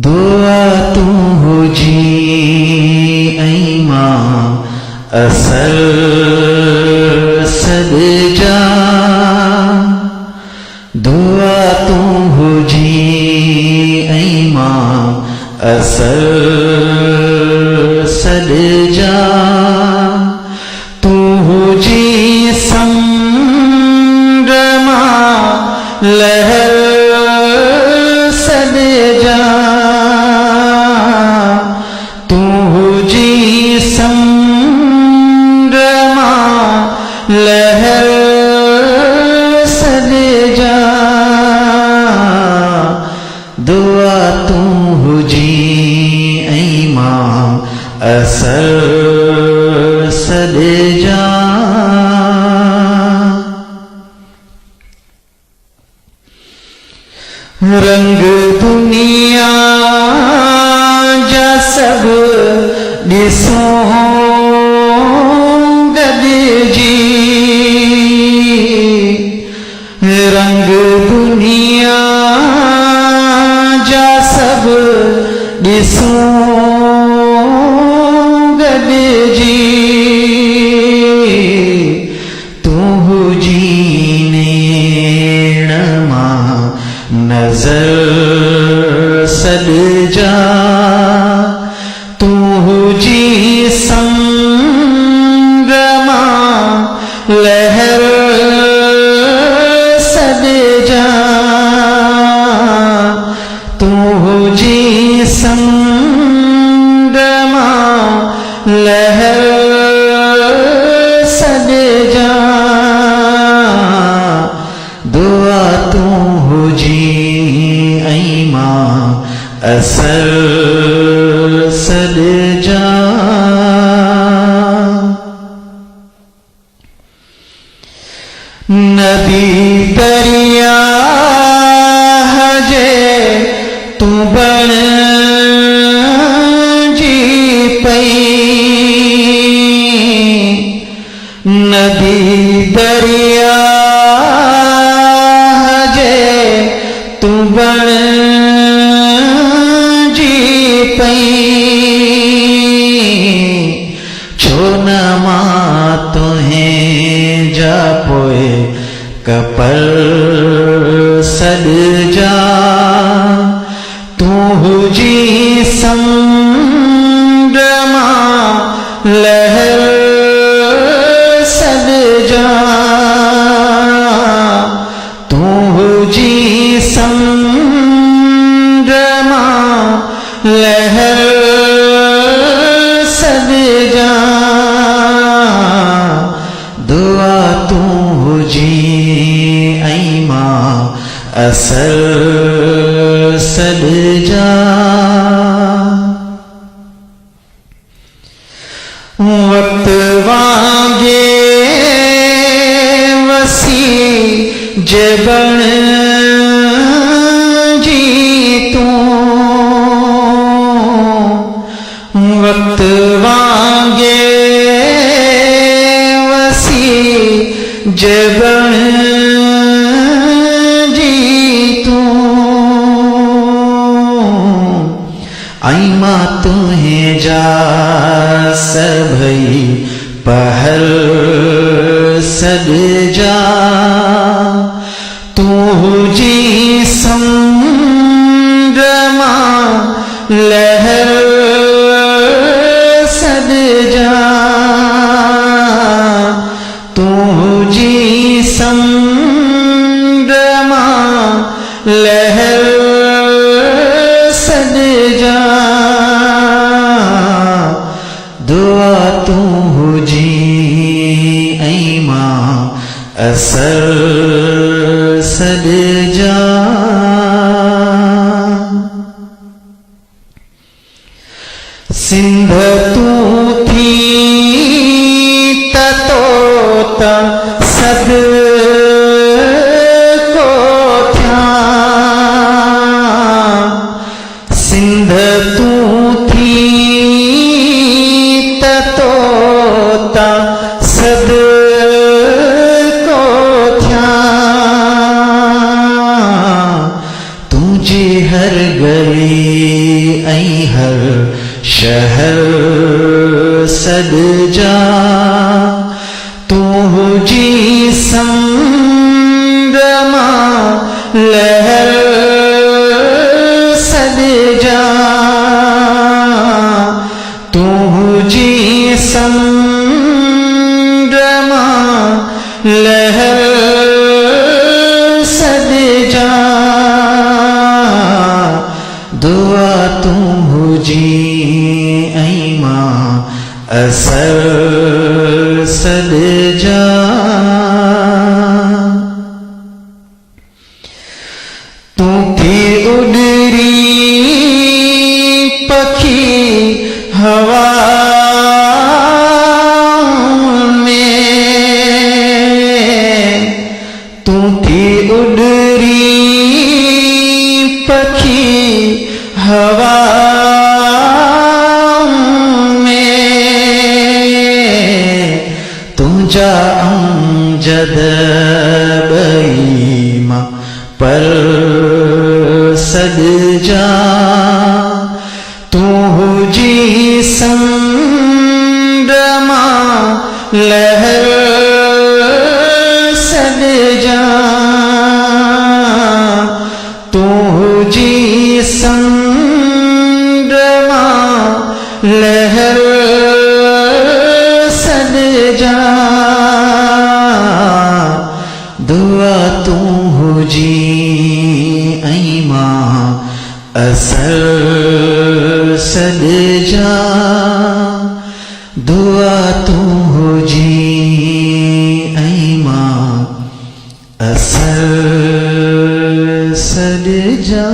दुआ तू हो जी ऐं मां असल सदजा। दुआ तू हो जी ऐं मां असल सदजा। तू हो जी संद्रमा लहर सदजा। तू हो जी संद्रमा लहर सदजा। दुआ तू हो जी ऐं मां असल सदजा। रंग दुनिया जा सब ॾिसो गॾिजी। रंग दुनिया जा सब ॾिसो गॾिजी। तू हुजी नेण मां नजर सदजा। तू हुजी संगमा लहर सदजा। तू हुजी संगमा लहर सदजा। दुआ तू हुजी ऐं मां असल सदजा। नदी दरिया जे तू बण जी पई। नदी दरिया जे तू बण जी पई। छो न मां तुहें जा पोए कपल सदजा। तू हुजी संद्रमा लहर सदजा। तू हुजी संद्रमा लहर सदजा। दुआ तू हुजी ऐं मां असल सदजा। वक्त वांगे वसी जबण जी तू। वक्त वांगे वसी जबण जी तू। ऐं मां तुहें जा सभई पहल सदजा। तू हुजी संद्रमा लहर सदजा। तू हुजी संद्रमा लहर सदजा। दुआ तू हुजी ऐं मां असल सदजा। सिंध तू थी तोत सद को थ्या। सिंध तू थी तोत सद को थ्या। तुझे हर गली शहर सदजा तू जी संद्रमा लहर सदजा तू जी संद्रमा लहर सदजा दुआ तू जी ऐमा असर सदजा तू थी उडरी पखी हवा में तू थी उडरी पखी हवा तुझा अमजद बईमा पर सदजा तू जी संद्रमा लहर सदजा तू जी संद्रमा लहर सदजा दुआ तू जी ऐमा असर सदजा दुआ तू जी ऐमा असर सदजा।